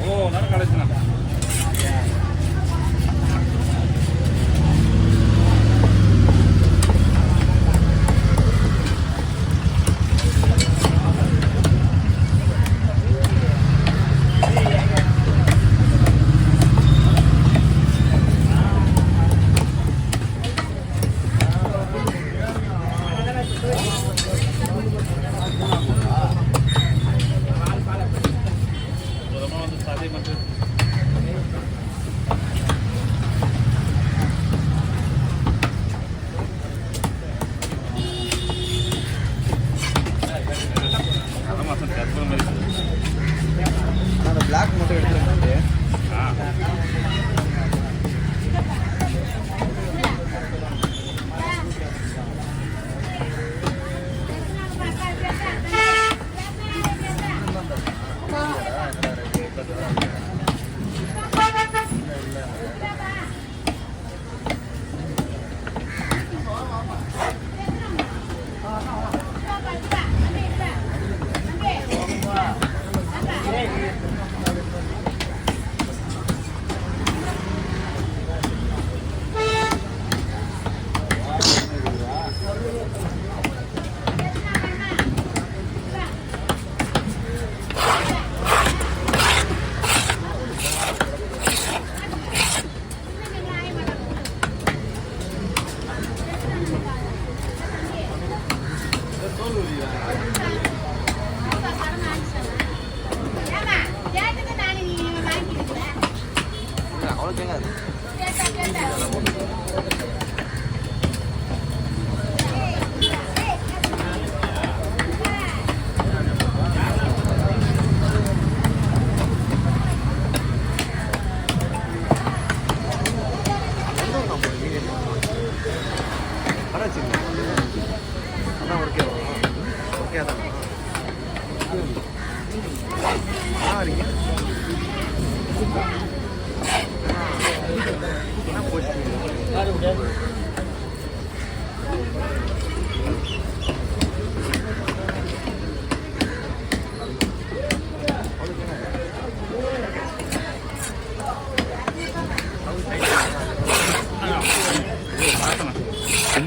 ஓ நல்லா கிடைச்சுண்ணா. பிளாக் மட்டும் எடுத்துருக்கேன்.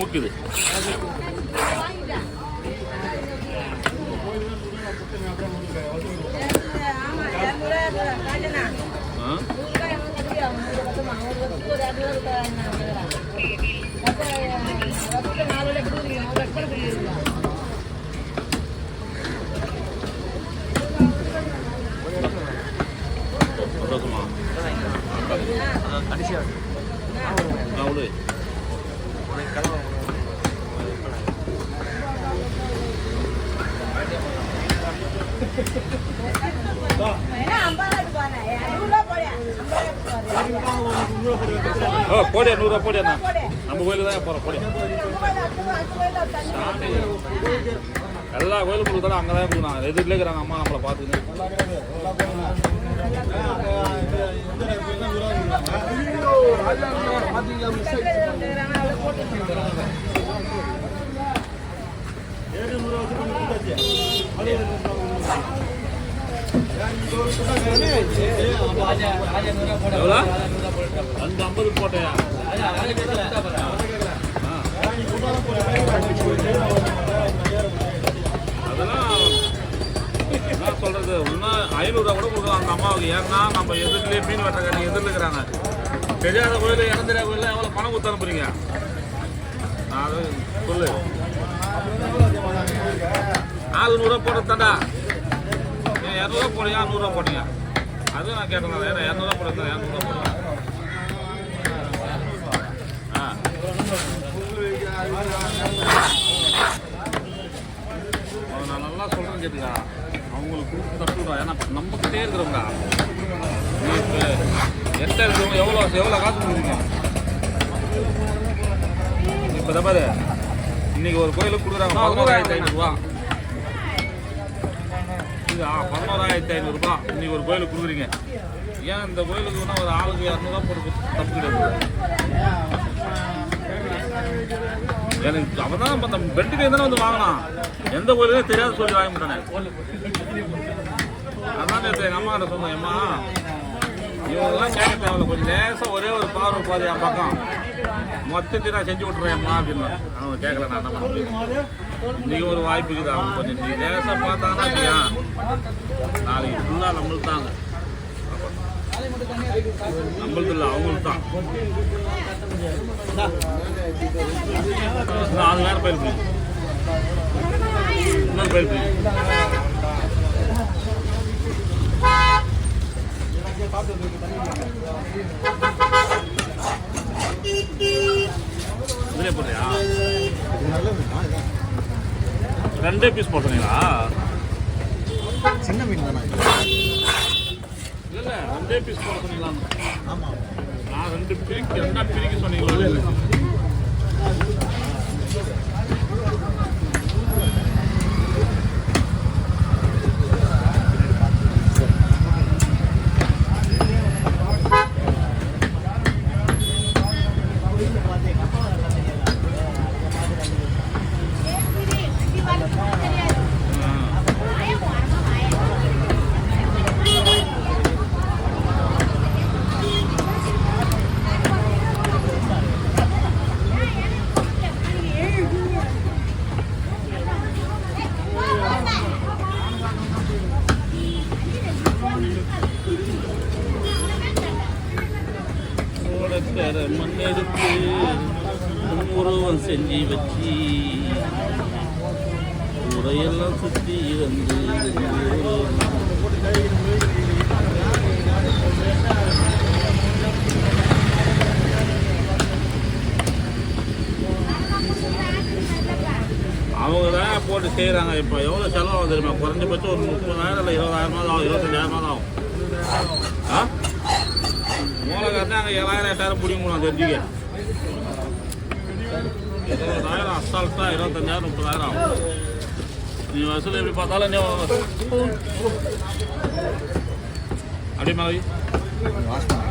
முக்குது போடியா 100 ரூபா போடியா. நம்ம கோயிலுக்கு தான் போகிறோம். போடியா சாமி எல்லா கோயிலுக்கு கொடுத்தாலும் அங்கே தான் கொடுக்குறாங்க. எதுக்குள்ளே இருக்கிறாங்க அம்மா நம்மளை பார்த்துக்கிட்டு. எவ்வளோ 50 போட்டையா? அதெல்லாம் என்ன சொல்றது, இன்னும் 500 ரூபா கூட கொடுக்கலாம் அந்த அம்மாவுக்கு. ஏன்னா நம்ம எதிர்லேயே மீன் வெட்டக்காரங்க எதிர்ல இருக்கிறாங்க. தெரியாத கோயில் இடம் தெரியாத கோயில் எவ்வளோ பணம் கொடுத்து அனுப்புறீங்க? நான் அதை சொல்லு. 400 ரூபா போடுறதாண்டா. ஏன் 200 ரூபா போடுங்க, 100 ரூபா போட்டீங்க? அதுவும் நான் கேட்டேன். ஏன்னா 200 ரூபா போடுறது 200 ரூபா போடுவேன். நான் நல்லா சொல்கிறேன் கேட்டுக்கா. அவங்களுக்கு கொடுத்து தப்புடா. ஏன்னா நம்மக்கிட்டே இருக்கிறவங்க எட்ட இருக்கிறவங்க எவ்வளோ காசு கொடுக்குறீங்க? இப்போ தான் பாரு, இன்னைக்கு ஒரு கோயிலுக்கு கொடுக்குறாங்க 11,500 ரூபா. இது 11,500 ரூபா இன்னைக்கு ஒரு கோயிலுக்கு கொடுக்குறீங்க. ஏன் இந்த கோயிலுக்குன்னா ஒரு ஆளுக்கு 200 ரூபா போட்டு தப்பு கிடையாது. எனக்கு அவன் தான் அந்த பெட்டுக்கு தானே வந்து வாங்கினான். எந்த கோயிலுமே தெரியாத சொல்லி வாங்கி விட்டானே. அதான் நேற்று எங்கள் அம்மா கிட்ட சொன்னேன், அம்மா இவங்கெல்லாம் கேட்க தேவையில்ல, கொஞ்சம் லேசாக ஒரே ஒரு பார்வை பாரு என் பக்கம் மொத்தத்தையும் நான் செஞ்சு விட்றேன் அம்மா அப்படின்னு. அவங்க கேட்கல, நான் என்ன பண்ண முடியும். இன்றைக்கி ஒரு வாய்ப்பு இருக்குது, அவங்க கொஞ்சம் நீ லேசாக பார்த்தாங்கன்னா இல்லையா நாளைக்கு ஃபுல்லாக நம்மளுக்கு தாங்க, நம்மளுக்கு இல்லை அவங்களுக்கு தான். 4 நேரம் போயிருப்பேன், இன்னொரு போயிருப்பேன். இதுலேயே போடுறியா? 2 பீஸ் போட்டுறீங்களா? சின்ன மீன் தானே? இல்லை 2 பீஸ் போட சொன்னீங்களா? ஆமாம், நான் 2 பிரிக்க சொன்னீங்களா? இல்லை மண்ணெடுத்து உருவம் செஞ்சு வச்சு உரையெல்லாம் சுற்றி வந்து அவங்க தான் போட்டு செய்கிறாங்க. இப்போ எவ்வளோ செலவாகும் தெரியுமா? குறைஞ்சபட்சம் ஒரு 30,000 இல்லை 20,000 ஆகும், 25,000 ஆகும். மூலக்காரனே அங்கே 7,000 8,000 பிடிக்கணும் தெரிஞ்சுக்க. 20,000 அசால்ட்டாக 25,000 30,000 ஆகும். நீ வசூல் எப்படி பார்த்தாலும் நீ அப்படியே மாதிரி வாஷ் பண்ண